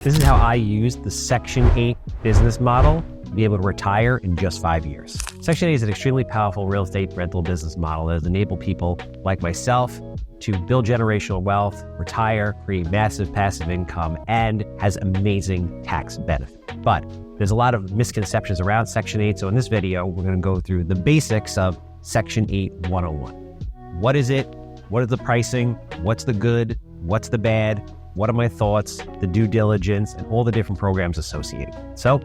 This is how I used the Section 8 business model to be able to retire in just 5 years. Section 8 is an extremely powerful real estate rental business model that has enabled people like myself to build generational wealth, retire, create massive passive income, and has amazing tax benefit. But there's a lot of misconceptions around Section 8. So in this video, we're going to go through the basics of Section 8 101. What is it? What is the pricing? What's the good? What's the bad? What are my thoughts, the due diligence, and all the different programs associated? So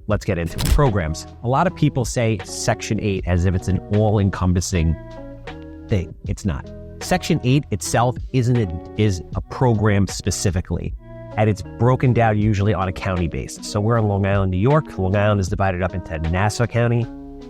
let's get into it. Programs. A lot of people say Section 8 as if it's an all-encompassing thing. It's not. Section 8 itself is a program specifically, and it's broken down usually on a county basis. So we're in Long Island, New York. Long Island is divided up into Nassau County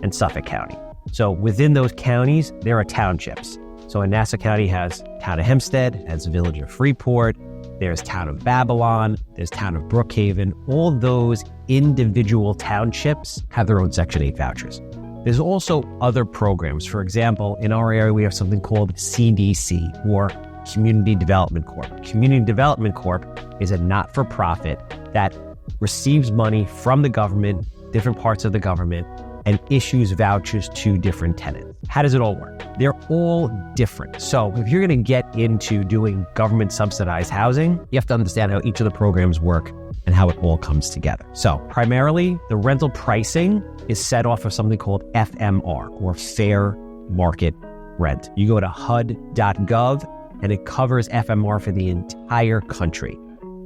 and Suffolk County. So within those counties, there are townships. So in Nassau County has Town of Hempstead, has the Village of Freeport, there's Town of Babylon, there's Town of Brookhaven. All those individual townships have their own Section 8 vouchers. There's also other programs. For example, in our area, we have something called CDC, or Community Development Corp. Community Development Corp is a not-for-profit that receives money from the government, different parts of the government, and issues vouchers to different tenants. How does it all work? They're all different. So if you're going to get into doing government subsidized housing, you have to understand how each of the programs work and how it all comes together. So primarily, the rental pricing is set off of something called FMR, or Fair Market Rent. You go to HUD.gov and it covers FMR for the entire country.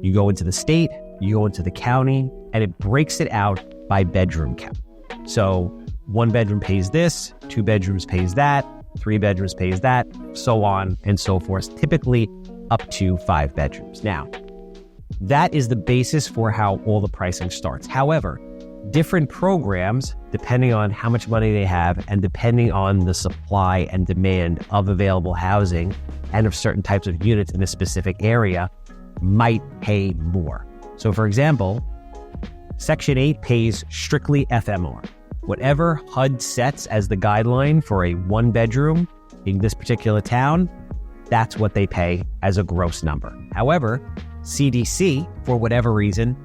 You go into the state, you go into the county, and it breaks it out by bedroom count. So 1 bedroom pays this, 2 bedrooms pays that, 3 bedrooms pays that, so on and so forth, typically up to 5 bedrooms. Now, that is the basis for how all the pricing starts. However, different programs, depending on how much money they have and depending on the supply and demand of available housing and of certain types of units in a specific area, might pay more. So for example, Section 8 pays strictly FMR. Whatever HUD sets as the guideline for a 1 bedroom in this particular town, that's what they pay as a gross number. However, CDC, for whatever reason,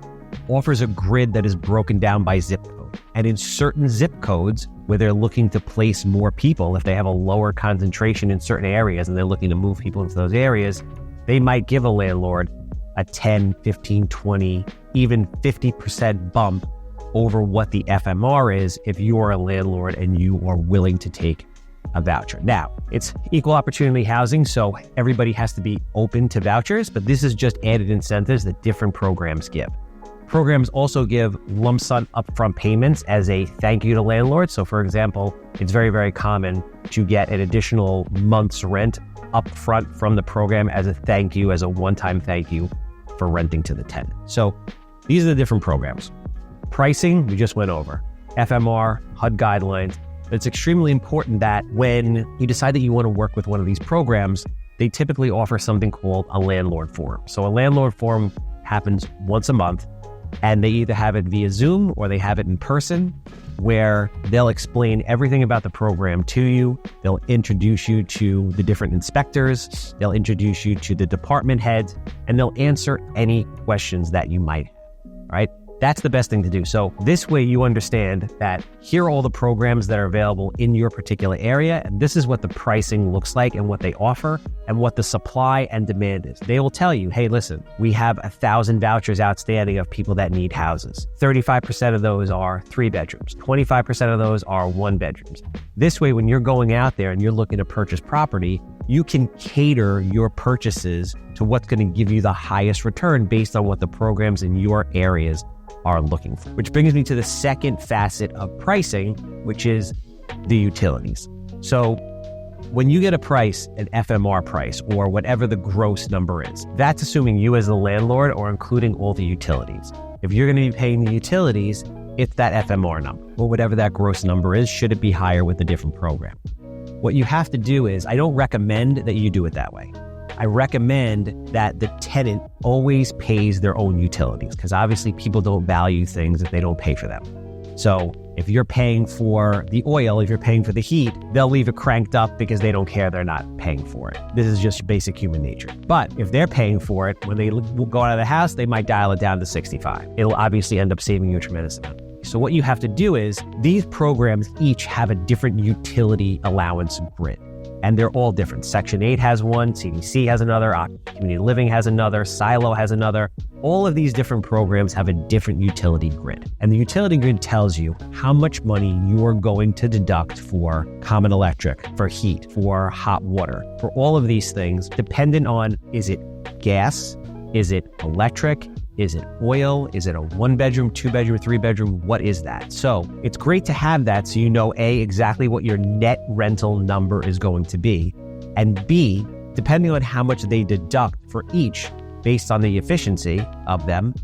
offers a grid that is broken down by zip code. And in certain zip codes where they're looking to place more people, if they have a lower concentration in certain areas and they're looking to move people into those areas, they might give a landlord a 10, 15, 20, even 50% bump over what the FMR is if you are a landlord and you are willing to take a voucher. Now, it's equal opportunity housing, so everybody has to be open to vouchers, but this is just added incentives that different programs give. Programs also give lump sum upfront payments as a thank you to landlords. So for example, it's very, very common to get an additional month's rent upfront from the program as a thank you, as a one-time thank you for renting to the tenant. So these are the different programs. Pricing, we just went over. FMR, HUD guidelines. It's extremely important that when you decide that you want to work with one of these programs, they typically offer something called a landlord forum. So a landlord forum happens once a month, and they either have it via Zoom or they have it in person, where they'll explain everything about the program to you. They'll introduce you to the different inspectors. They'll introduce you to the department heads, and they'll answer any questions that you might have, right? That's the best thing to do. So this way you understand that here are all the programs that are available in your particular area, and this is what the pricing looks like and what they offer and what the supply and demand is. They will tell you, hey, listen, we have 1,000 vouchers outstanding of people that need houses. 35% of those are 3 bedrooms. 25% of those are 1 bedrooms. This way, when you're going out there and you're looking to purchase property, you can cater your purchases to what's going to give you the highest return based on what the programs in your areas are looking for. Which brings me to the second facet of pricing, which is the utilities. So when you get a price, an FMR price, or whatever the gross number is, that's assuming you as the landlord are including all the utilities. If you're going to be paying the utilities, it's that FMR number, or whatever that gross number is, should it be higher with a different program. What you have to do is, I don't recommend that you do it that way. I recommend that the tenant always pays their own utilities, because obviously people don't value things if they don't pay for them. So if you're paying for the oil, if you're paying for the heat, they'll leave it cranked up because they don't care, they're not paying for it. This is just basic human nature. But if they're paying for it, when they go out of the house, they might dial it down to 65. It'll obviously end up saving you a tremendous amount. So what you have to do is, these programs each have a different utility allowance grid. And they're all different. Section 8 has one, CDC has another, Community Living has another, Silo has another. All of these different programs have a different utility grid. And the utility grid tells you how much money you're going to deduct for common electric, for heat, for hot water, for all of these things, dependent on, is it gas? Is it electric? Is it oil? Is it a 1-bedroom, 2-bedroom, 3-bedroom? What is that? So it's great to have that so you know, A, exactly what your net rental number is going to be, and B, depending on how much they deduct for each based on the efficiency of them,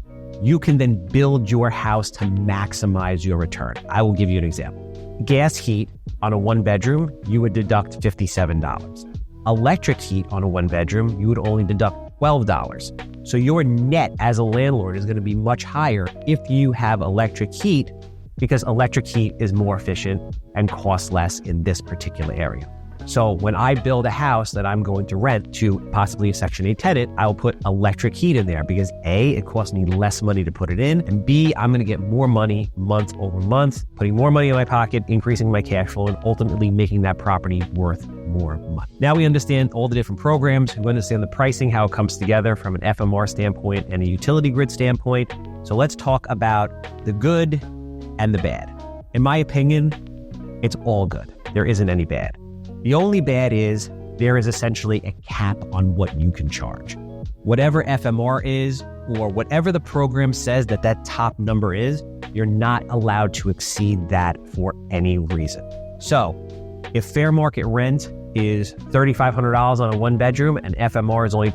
you can then build your house to maximize your return. I will give you an example. Gas heat on a 1-bedroom, you would deduct $57. Electric heat on a 1-bedroom, you would only deduct $12. So your net as a landlord is going to be much higher if you have electric heat, because electric heat is more efficient and costs less in this particular area. So when I build a house that I'm going to rent to possibly a Section 8 tenant, I'll put electric heat in there because A, it costs me less money to put it in, and B, I'm going to get more money month over month, putting more money in my pocket, increasing my cash flow, and ultimately making that property worth more money. Now we understand all the different programs, we understand the pricing, how it comes together from an FMR standpoint and a utility grid standpoint. So let's talk about the good and the bad. In my opinion, it's all good. There isn't any bad. The only bad is there is essentially a cap on what you can charge. Whatever FMR is, or whatever the program says that top number is, you're not allowed to exceed that for any reason. So if fair market rent is $3,500 on a 1-bedroom and FMR is only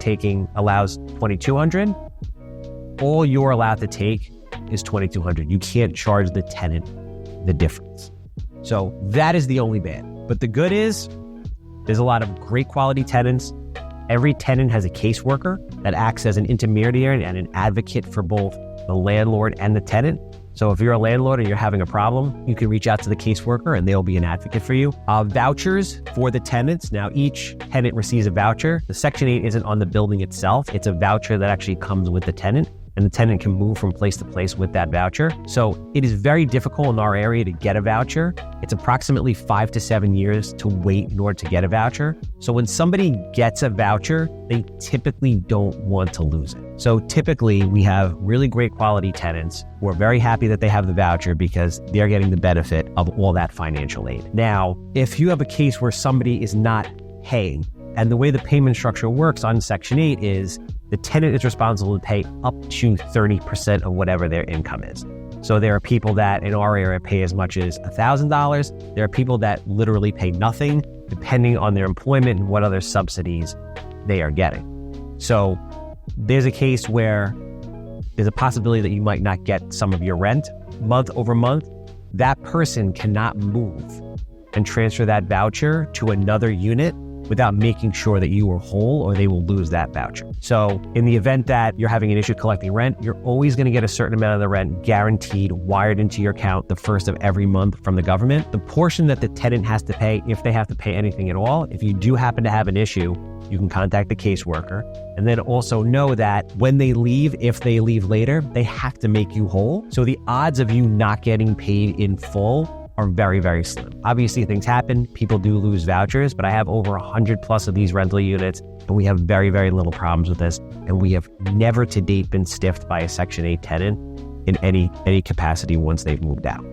allows $2,200, all you're allowed to take is $2,200. You can't charge the tenant the difference. So that is the only bad. But the good is, there's a lot of great quality tenants. Every tenant has a caseworker that acts as an intermediary and an advocate for both the landlord and the tenant. So if you're a landlord and you're having a problem, you can reach out to the caseworker and they'll be an advocate for you. Vouchers for the tenants. Now, each tenant receives a voucher. The Section 8 isn't on the building itself. It's a voucher that actually comes with the tenant, and the tenant can move from place to place with that voucher. So it is very difficult in our area to get a voucher. It's approximately 5 to 7 years to wait in order to get a voucher. So when somebody gets a voucher, they typically don't want to lose it. So typically we have really great quality tenants who are very happy that they have the voucher because they're getting the benefit of all that financial aid. Now, if you have a case where somebody is not paying, and the way the payment structure works on Section 8 is the tenant is responsible to pay up to 30% of whatever their income is. So there are people that in our area pay as much as $1,000. There are people that literally pay nothing, depending on their employment and what other subsidies they are getting. So there's a case where there's a possibility that you might not get some of your rent month over month. That person cannot move and transfer that voucher to another unit without making sure that you are whole, or they will lose that voucher. So in the event that you're having an issue collecting rent, you're always going to get a certain amount of the rent guaranteed, wired into your account the first of every month from the government. The portion that the tenant has to pay, if they have to pay anything at all, if you do happen to have an issue, you can contact the caseworker. And then also know that when they leave, if they leave later, they have to make you whole. So the odds of you not getting paid in full are very, very slim. Obviously, things happen. People do lose vouchers, but I have over 100 plus of these rental units, and we have very, very little problems with this. And we have never to date been stiffed by a Section 8 tenant in any capacity once they've moved out.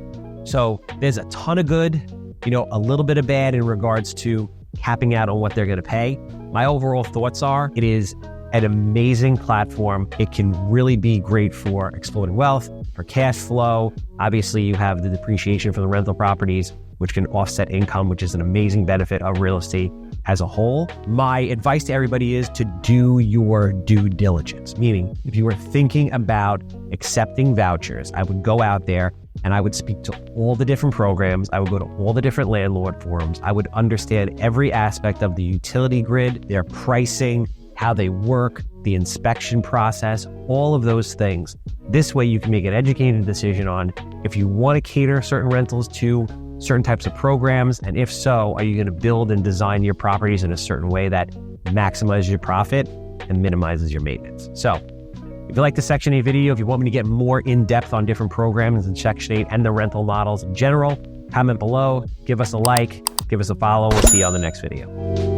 So there's a ton of good, a little bit of bad in regards to capping out on what they're going to pay. My overall thoughts are, it is an amazing platform. It can really be great for exploding wealth, for cash flow. Obviously, you have the depreciation for the rental properties, which can offset income, which is an amazing benefit of real estate as a whole. My advice to everybody is to do your due diligence, meaning if you are thinking about accepting vouchers, I would go out there and I would speak to all the different programs. I would go to all the different landlord forums. I would understand every aspect of the utility grid, their pricing, how they work, the inspection process, all of those things. This way you can make an educated decision on if you want to cater certain rentals to certain types of programs, and if so, are you going to build and design your properties in a certain way that maximizes your profit and minimizes your maintenance. So if you like the Section 8 video, if you want me to get more in-depth on different programs in Section 8 and the rental models in general, comment below, give us a like, give us a follow. We'll see you on the next video.